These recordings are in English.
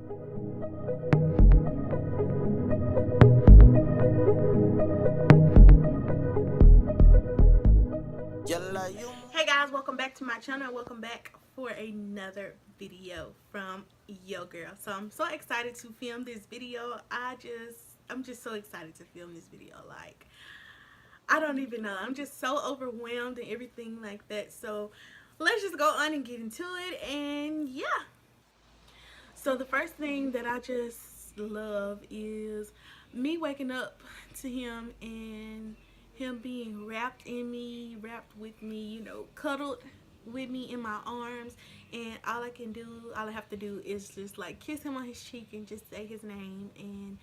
Hey guys, welcome back to my channel. Welcome back for another video from yo girl. So I'm so excited to film this video. I'm just so excited to film this video. Like, I don't even know. I'm just so overwhelmed and everything like that. So let's just go on and get into it. And yeah. So the first thing that I just love is me waking up to him and him being wrapped in me, wrapped with me, you know, cuddled with me in my arms, and all I have to do is just like kiss him on his cheek and just say his name, and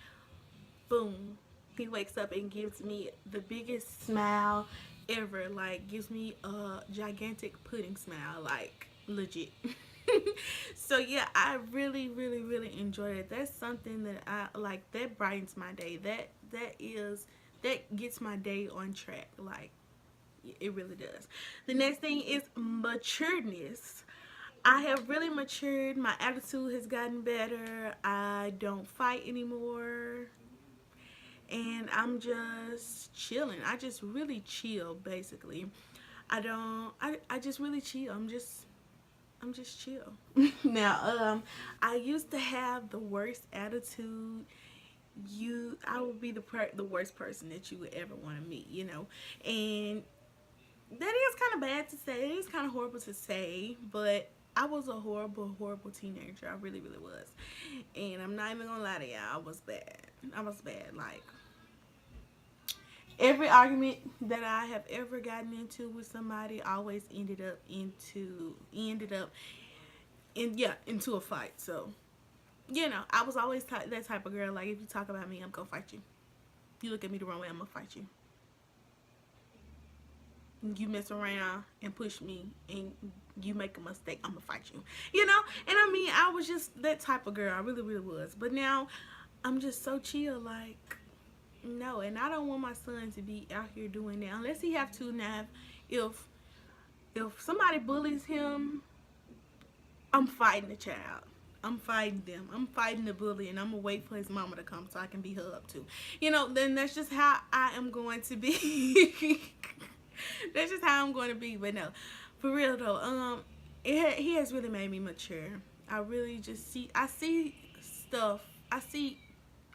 boom, he wakes up and gives me the biggest smile ever. Like, gives me a gigantic pudding smile, like legit. So yeah, I really enjoyed it. That's something that I like, that brightens my day. That gets my day on track. Like, it really does. The next thing is matureness. I have really matured. My attitude has gotten better. I don't fight anymore. And I'm just chilling. I just really chill, basically. I just really chill. I'm just chill. Now, I used to have the worst attitude. I would be the worst person that you would ever want to meet, you know. And that is kind of bad to say. It is kind of horrible to say, but I was a horrible teenager. I really was. And I'm not even gonna lie to y'all, I was bad. Like, every argument that I have ever gotten into with somebody always ended up into a fight. So, you know, I was always that type of girl. Like, if you talk about me, I'm gonna fight you. You look at me the wrong way, I'm gonna fight you. You mess around and push me and you make a mistake, I'm gonna fight you. You know? And I mean, I was just that type of girl. I really was. But now I'm just so chill. Like, no. And I don't want my son to be out here doing that unless he have to. Now, if somebody bullies him, I'm fighting the child. I'm fighting them. I'm fighting the bully, and I'm gonna wait for his mama to come so I can beat her up too. You know, then that's just how I am going to be. That's just how I'm going to be. But no, for real though, he has really made me mature. I really just I see stuff. I see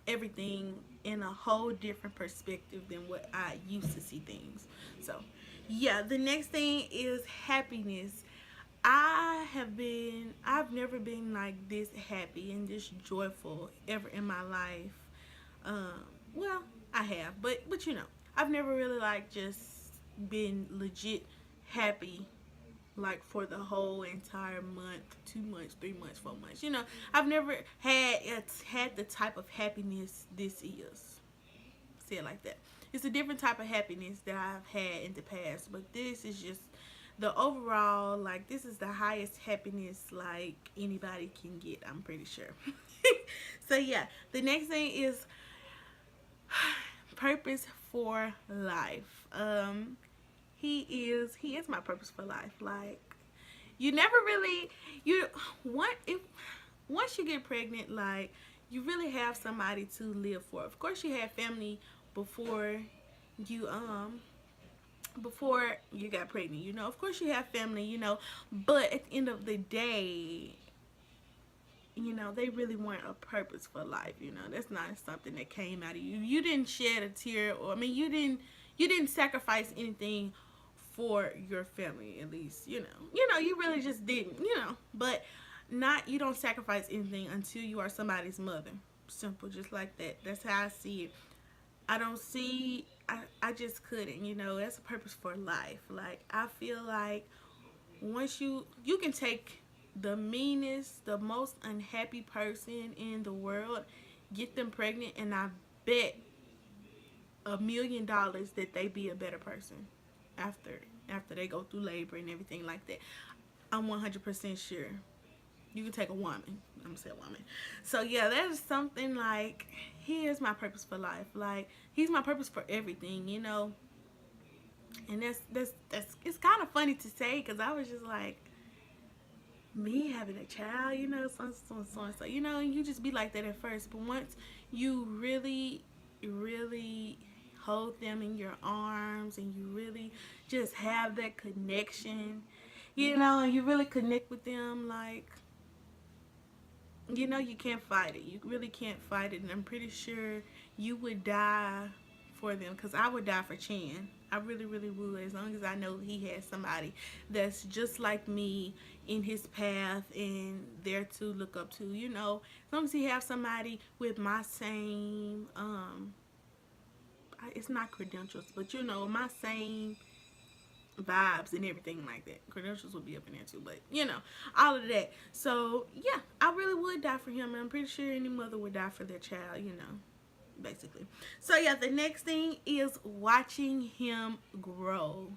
everything in a whole different perspective than what I used to see things. So, yeah, the next thing is happiness. I've never been like this happy and this joyful ever in my life. Well, I have, but you know, I've never really like just been legit happy like for the whole entire month, 2 months, 3 months, 4 months. You know, I've never had the type of happiness this is. Say it like that. It's a different type of happiness that I've had in the past, but this is just the overall, like, this is the highest happiness like anybody can get, I'm pretty sure. So yeah, the next thing is purpose for life. He is my purpose for life. Like, you never really, once you get pregnant, like, you really have somebody to live for. Of course, you have family before you got pregnant, you know. Of course you have family, you know, but at the end of the day, you know, they really want a purpose for life. You know, that's not something that came out of you. You didn't shed a tear, or I mean, you didn't sacrifice anything for your family. At least, you know, you really just didn't, you know. But you don't sacrifice anything until you are somebody's mother. Simple, just like that. That's how I see it. I just couldn't, you know. That's a purpose for life. Like, I feel like once you can take the meanest, the most unhappy person in the world, get them pregnant, and I bet $1,000,000 that they be a better person after they go through labor and everything like that. I'm 100% sure. You can take a woman. I'm gonna say a woman. So yeah, that is something like, he is my purpose for life. Like, he's my purpose for everything, you know. And that's it's kind of funny to say, because I was just like, me having a child, so, and you just be like that at first. But once you really, really hold them in your arms and you really just have that connection, and you really connect with them, like, you can't fight it. You really can't fight it. And I'm pretty sure you would die for them, because I would die for Chan. I really, really would, as long as I know he has somebody that's just like me in his path and there to look up to. As long as he have somebody with my same, it's not credentials, but my same vibes and everything like that. Credentials would be up in there too, but all of that. So yeah, I really would die for him, and I'm pretty sure any mother would die for their child, basically. So yeah, the next thing is watching him grow.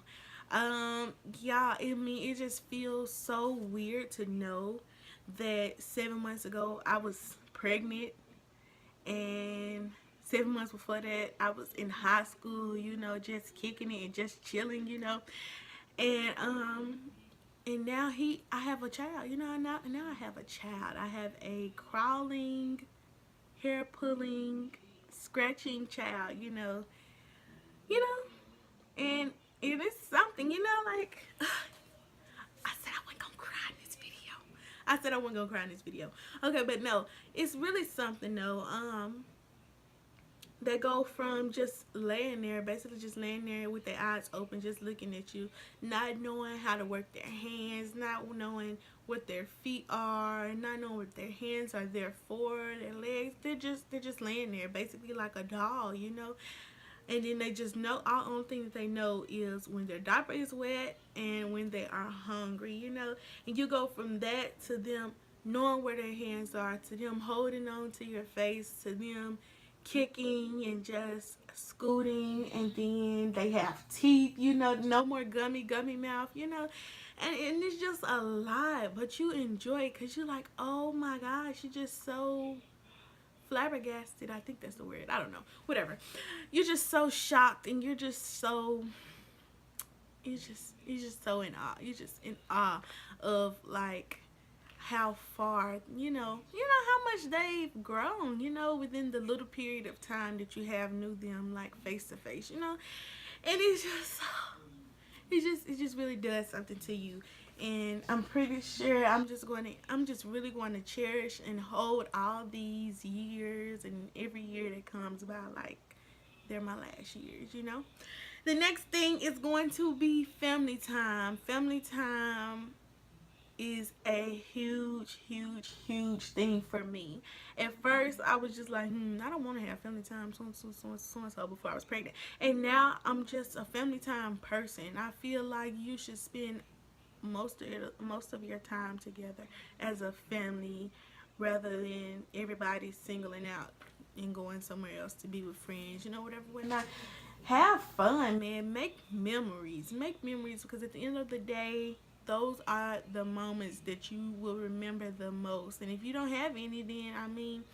Yeah, I mean, it just feels so weird to know that 7 months ago I was pregnant, and 7 months before that I was in high school, just kicking it and just chilling, and now I have a child, now I have a child. I have a crawling, hair pulling, scratching child, you know, and it is something, like, I said I wasn't gonna cry in this video. I said I wasn't gonna cry in this video. Okay, but no, it's really something though. They go from just laying there, basically just laying there with their eyes open, just looking at you, not knowing how to work their hands, not knowing what their feet are, not knowing what their hands are there for, their legs. They're just laying there, basically like a doll, And then they just know, all only thing that they know is when their diaper is wet and when they are hungry, And you go from that to them knowing where their hands are, to them holding on to your face, to them kicking and just scooting, and then they have teeth, no more gummy mouth, and it's just a lot, but you enjoy it because you're like, oh my gosh, you're just so flabbergasted. I think that's the word. I don't know. Whatever. You're just so shocked, and you're just so, you're just so in awe. You're just in awe of, like, how far, how much they've grown, within the little period of time that you have knew them, like, face to face, and it's just, it just really does something to you. And I'm pretty sure I'm just really going to cherish and hold all these years, and every year that comes by like they're my last years, The next thing is going to be family time. Family time is a huge, huge, huge thing for me. At first, I was just like, I don't want to have family time so before I was pregnant. And now I'm just a family time person. I feel like you should spend most of your time together as a family, rather than everybody singling out and going somewhere else to be with friends, whatever, whatnot. Have fun, man. Make memories, because at the end of the day, those are the moments that you will remember the most. And if you don't have any, then I mean,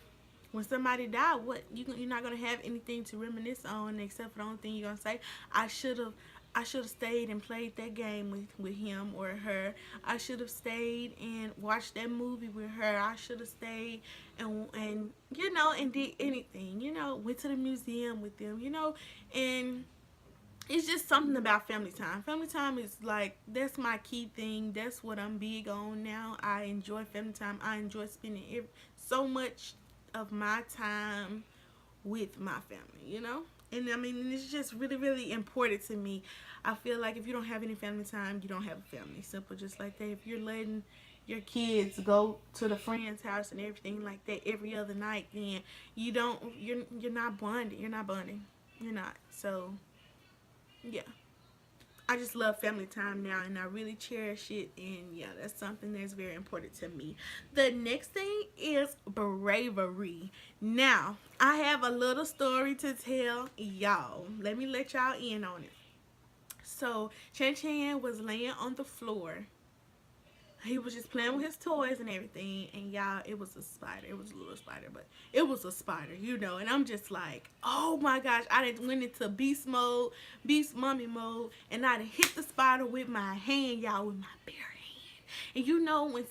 when somebody died, what you're not gonna have anything to reminisce on, except for the only thing you're gonna say, I should have stayed and played that game with him or her. I should have stayed and watched that movie with her. I should have stayed and and did anything, went to the museum with them, and it's just something about family time. Family time is like, that's my key thing. That's what I'm big on now. I enjoy family time. I enjoy spending so much of my time with my family, And I mean, it's just really, really important to me. I feel like if you don't have any family time, you don't have a family. Simple, just like that. If you're letting your kids go to the friend's house and everything like that every other night, then you're not bonding. You're not. So yeah, I just love family time now, and I really cherish it, and yeah, that's something that's very important to me. The next thing is bravery. Now, I have a little story to tell y'all. Let me let y'all in on it. So, Chan was laying on the floor. He was just playing with his toys and everything, and y'all, it was a spider. It was a little spider, but it was a spider, and I'm just like, oh my gosh, I done went into beast mommy mode, and I done hit the spider with my hand, y'all, with my bare hand. And you know when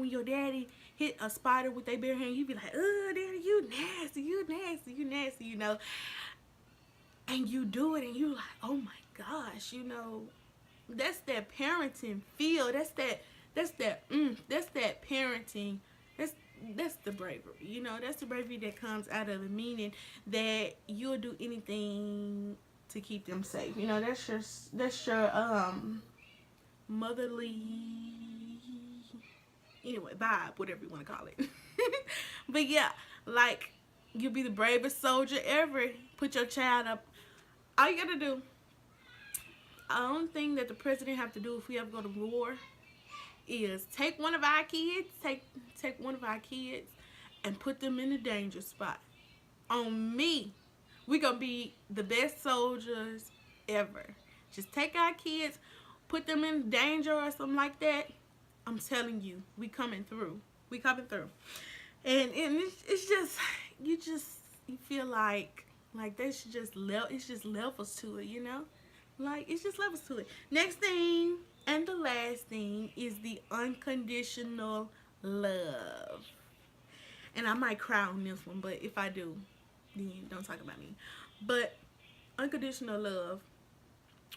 your daddy hit a spider with their bare hand, you be like, oh, daddy, you nasty, you nasty, you nasty, you know. And you do it and you like, oh my gosh, you know, that's that parenting feel. That's that parenting. That's the bravery, you know. That's the bravery that comes out of it, meaning that you'll do anything to keep them safe. You know, that's your motherly, anyway, vibe, whatever you want to call it. But yeah, like, you'll be the bravest soldier ever. Put your child up. All you gotta do, the only thing that the president have to do if we ever go to war is take one of our kids, take one of our kids and put them in a danger spot. On me, we gonna be the best soldiers ever. Just take our kids, put them in danger or something like that. I'm telling you, we coming through. We coming through. And it's just, you feel like there's just it's just levels to it, you know? Like, it's just levels to it. Next thing and the last thing is the unconditional love. And I might cry on this one, but if I do, then don't talk about me. But unconditional love,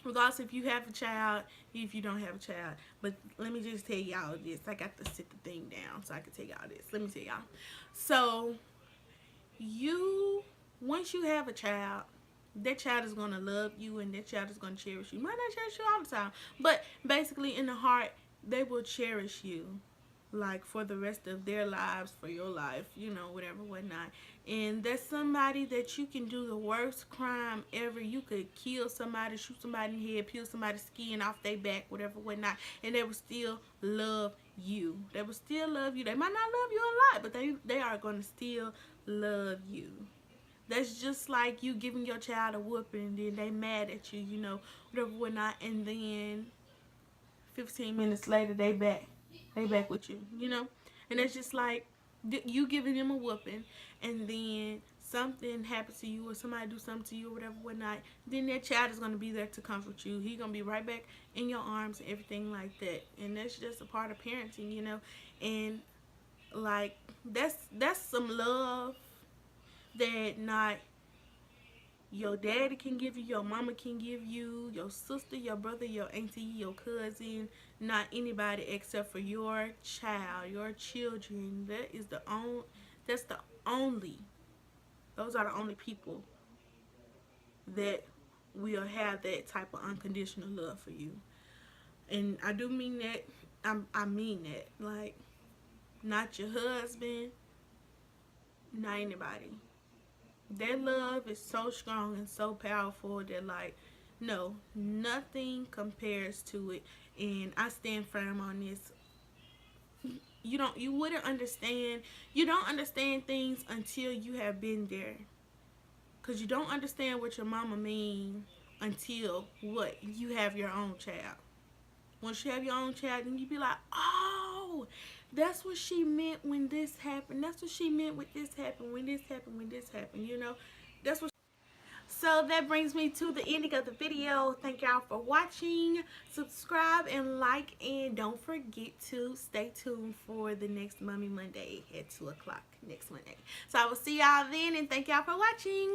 regardless if you have a child, if you don't have a child. But let me just tell y'all this. I got to sit the thing down so I can tell y'all this. Let me tell y'all. So, once you have a child, that child is going to love you and that child is going to cherish you. Might not cherish you all the time, but basically in the heart, they will cherish you, like, for the rest of their lives, for your life, you know, whatever, whatnot. And that's somebody that you can do the worst crime ever. You could kill somebody, shoot somebody in the head, peel somebody's skin off their back, whatever, whatnot, and they will still love you. They will still love you. They might not love you a lot, but they are going to still love you. That's just like you giving your child a whooping and then they mad at you, you know, whatever, whatnot, and then 15 minutes later they back with you, you know. And it's just like you giving them a whooping and then something happens to you or somebody do something to you or whatever, whatnot, then that child is going to be there to comfort you. He's going to be right back in your arms and everything like that. And that's just a part of parenting, you know. And like, that's some love that not your daddy can give you, your mama can give you, your sister, your brother, your auntie, your cousin, not anybody except for your child, your children. That's the only, those are the only people that will have that type of unconditional love for you. And I do mean that, I mean that, like, not your husband, not anybody. Their love is so strong and so powerful that, like, no, nothing compares to it. And I stand firm on this. You don't understand things until you have been there. Because you don't understand what your mama means until what? You have your own child. Once you have your own child, then you be like, oh, that's what she meant when this happened. That's what she meant when this happened, when this happened, when this happened, you know. That's what. So that brings me to the ending of the video. Thank y'all for watching. Subscribe and like, and don't forget to stay tuned for the next Mommy Monday at 2 o'clock next Monday. So I will see y'all then, and thank y'all for watching.